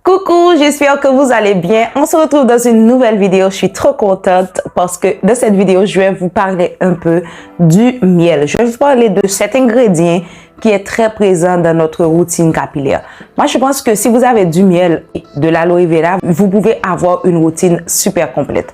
Coucou, j'espère que vous allez bien. On se retrouve dans une nouvelle vidéo. Je suis trop contente parce que dans cette vidéo, je vais vous parler un peu du miel. Je vais vous parler de cet ingrédient qui est très présent dans notre routine capillaire. Moi, je pense que si vous avez du miel et de l'aloe vera, vous pouvez avoir une routine super complète.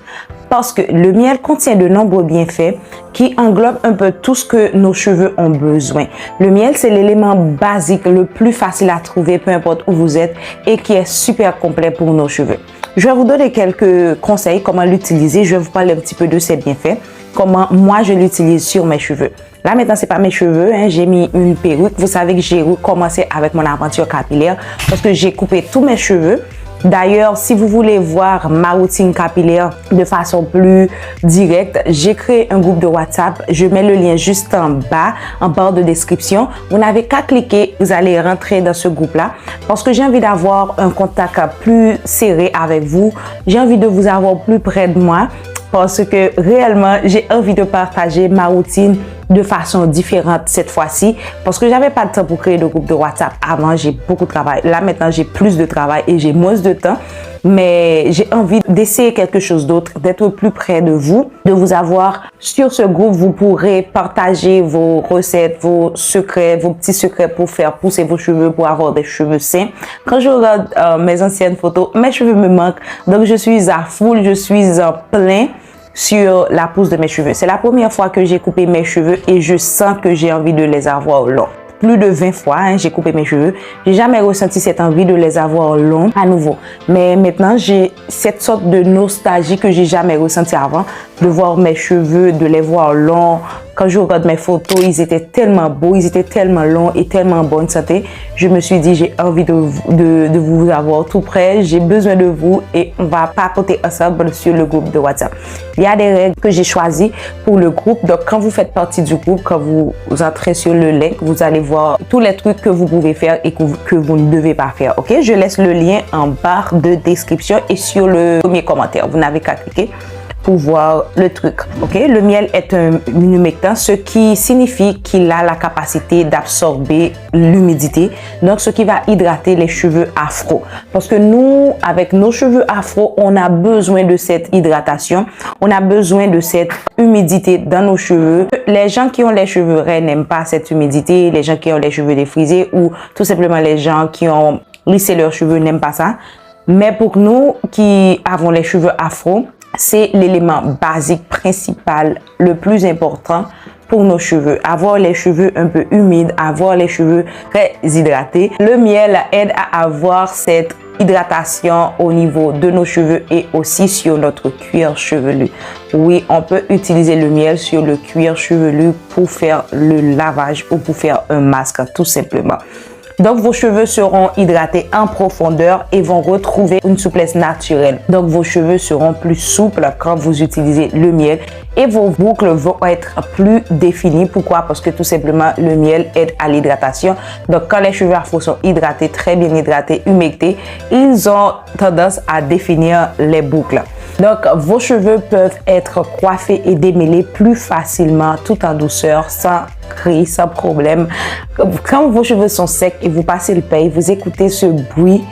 Parce que le miel contient de nombreux bienfaits qui englobent un peu tout ce que nos cheveux ont besoin. Le miel, c'est l'élément basique le plus facile à trouver, peu importe où vous êtes, et qui est super complet pour nos cheveux. Je vais vous donner quelques conseils, comment l'utiliser. Je vais vous parler un petit peu de ses bienfaits, comment moi je l'utilise sur mes cheveux. Là, maintenant, c'est pas mes cheveux, hein. J'ai mis une perruque. Vous savez que j'ai recommencé avec mon aventure capillaire parce que j'ai coupé tous mes cheveux. D'ailleurs, si vous voulez voir ma routine capillaire de façon plus directe, j'ai créé un groupe de WhatsApp. Je mets le lien juste en barre de description. Vous n'avez qu'à cliquer, vous allez rentrer dans ce groupe-là parce que j'ai envie d'avoir un contact plus serré avec vous. J'ai envie de vous avoir plus près de moi parce que réellement, j'ai envie de partager ma routine de façon différente cette fois-ci parce que j'avais pas de temps pour créer le groupe de WhatsApp. Avant, j'ai beaucoup de travail. Là, maintenant, j'ai plus de travail et j'ai moins de temps. Mais j'ai envie d'essayer quelque chose d'autre, d'être plus près de vous, de vous avoir sur ce groupe. Vous pourrez partager vos recettes, vos secrets, vos petits secrets pour faire pousser vos cheveux, pour avoir des cheveux sains. Quand je regarde mes anciennes photos, mes cheveux me manquent. Donc, je suis à full, je suis en plein sur la pousse de mes cheveux. C'est la première fois que j'ai coupé mes cheveux et je sens que j'ai envie de les avoir longs. Plus de 20 fois, j'ai coupé mes cheveux. J'ai jamais ressenti cette envie de les avoir longs à nouveau. Mais maintenant, j'ai cette sorte de nostalgie que j'ai jamais ressentie avant, de voir mes cheveux, de les voir longs. Quand je regarde mes photos, ils étaient tellement beaux, ils étaient tellement longs et tellement en bonne santé. Je me suis dit, j'ai envie de vous avoir tout près. J'ai besoin de vous et on va papoter ensemble sur le groupe de WhatsApp. Il y a des règles que j'ai choisies pour le groupe. Donc, quand vous faites partie du groupe, quand vous entrez sur le link, vous allez voir tous les trucs que vous pouvez faire et que vous ne devez pas faire. Ok, je laisse le lien en barre de description et sur le premier commentaire. Vous n'avez qu'à cliquer pour voir le truc. Ok, le miel est un humectant, ce qui signifie qu'il a la capacité d'absorber l'humidité, donc ce qui va hydrater les cheveux afro. Parce que nous, avec nos cheveux afro, on a besoin de cette hydratation, on a besoin de cette humidité dans nos cheveux. Les gens qui ont les cheveux raies n'aiment pas cette humidité, les gens qui ont les cheveux défrisés ou tout simplement les gens qui ont lissé leurs cheveux n'aiment pas ça. Mais pour nous qui avons les cheveux afro, c'est l'élément basique principal, le plus important pour nos cheveux. Avoir les cheveux un peu humides, avoir les cheveux très hydratés. Le miel aide à avoir cette hydratation au niveau de nos cheveux et aussi sur notre cuir chevelu. Oui, on peut utiliser le miel sur le cuir chevelu pour faire le lavage ou pour faire un masque, tout simplement. Donc, vos cheveux seront hydratés en profondeur et vont retrouver une souplesse naturelle. Donc, vos cheveux seront plus souples quand vous utilisez le miel et vos boucles vont être plus définies. Pourquoi? Parce que tout simplement, le miel aide à l'hydratation. Donc, quand les cheveux afro sont hydratés, très bien hydratés, humectés, ils ont tendance à définir les boucles. Donc, vos cheveux peuvent être coiffés et démêlés plus facilement, tout en douceur, sans cri, sans problème. Quand vos cheveux sont secs et vous passez le peigne, vous écoutez ce bruit.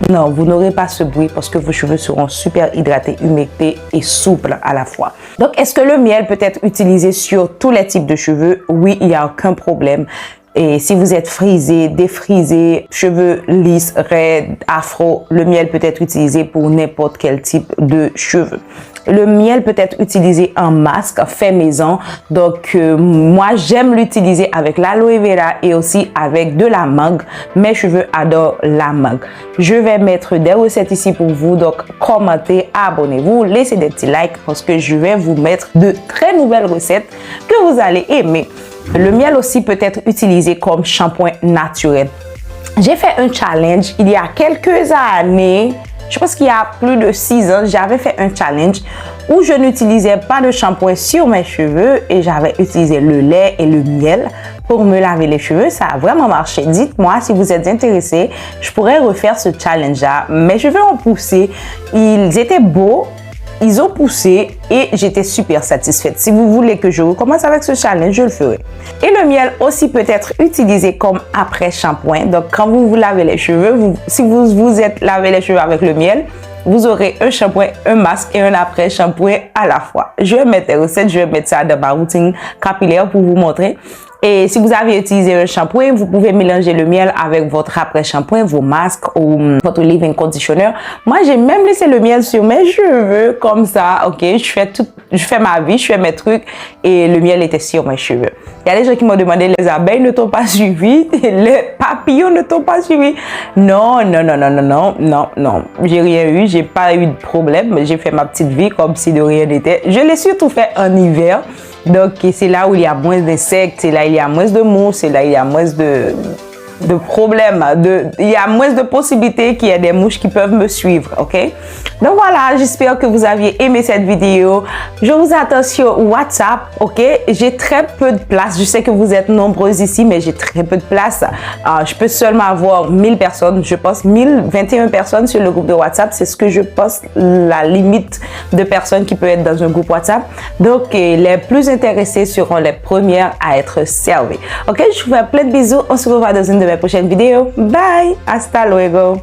Non, vous n'aurez pas ce bruit parce que vos cheveux seront super hydratés, humectés et souples à la fois. Donc, est-ce que le miel peut être utilisé sur tous les types de cheveux? Oui, il n'y a aucun problème. Et si vous êtes frisé, défrisé, cheveux lisses, raides, afro, le miel peut être utilisé pour n'importe quel type de cheveux. Le miel peut être utilisé en masque, fait maison. Donc, moi, j'aime l'utiliser avec l'aloe vera et aussi avec de la mangue. Mes cheveux adorent la mangue. Je vais mettre des recettes ici pour vous. Donc, commentez, abonnez-vous, laissez des petits likes parce que je vais vous mettre de très nouvelles recettes que vous allez aimer. Le miel aussi peut être utilisé comme shampoing naturel. J'ai fait un challenge il y a quelques années. Je pense qu'il y a plus de 6 ans, j'avais fait un challenge où je n'utilisais pas de shampoing sur mes cheveux et j'avais utilisé le lait et le miel pour me laver les cheveux. Ça a vraiment marché. Dites-moi si vous êtes intéressés. Je pourrais refaire ce challenge-là. Mes cheveux ont poussé. Ils étaient beaux. ils ont poussé et j'étais super satisfaite. Si vous voulez que je recommence avec ce challenge, je le ferai. Et le miel aussi peut être utilisé comme après-shampoing. Donc, quand vous vous lavez les cheveux, si vous êtes lavé les cheveux avec le miel, vous aurez un shampoing, un masque et un après-shampoing à la fois. Je vais mettre les recettes, je vais mettre ça dans ma routine capillaire pour vous montrer. Et si vous avez utilisé un shampoing, vous pouvez mélanger le miel avec votre après-shampoing, vos masques ou votre leave-in conditioner. Moi, j'ai même laissé le miel sur mes cheveux comme ça. Ok, je fais ma vie, je fais mes trucs et le miel était sur mes cheveux. Il y a des gens qui m'ont demandé, les abeilles ne t'ont pas suivi, les papillons ne t'ont pas suivi. Non. J'ai rien eu, j'ai pas eu de problème. J'ai fait ma petite vie comme si de rien n'était. Je l'ai surtout fait en hiver. Donc, c'est là où il y a moins d'insectes, c'est là où il y a moins de mouches, c'est là où il y a moins de problèmes, il y a moins de possibilités qu'il y ait des mouches qui peuvent me suivre, ok? Donc voilà, j'espère que vous aviez aimé cette vidéo. Je vous attends sur WhatsApp, ok? J'ai très peu de place. Je sais que vous êtes nombreuses ici, mais j'ai très peu de place. Je peux seulement avoir 1000 personnes, je pense 1021 personnes sur le groupe de WhatsApp. C'est ce que je pense, la limite de personnes qui peut être dans un groupe WhatsApp. Donc, les plus intéressés seront les premières à être servies. Ok, je vous fais plein de bisous. On se revoit dans une de mes prochaines vidéos. Bye! Hasta luego!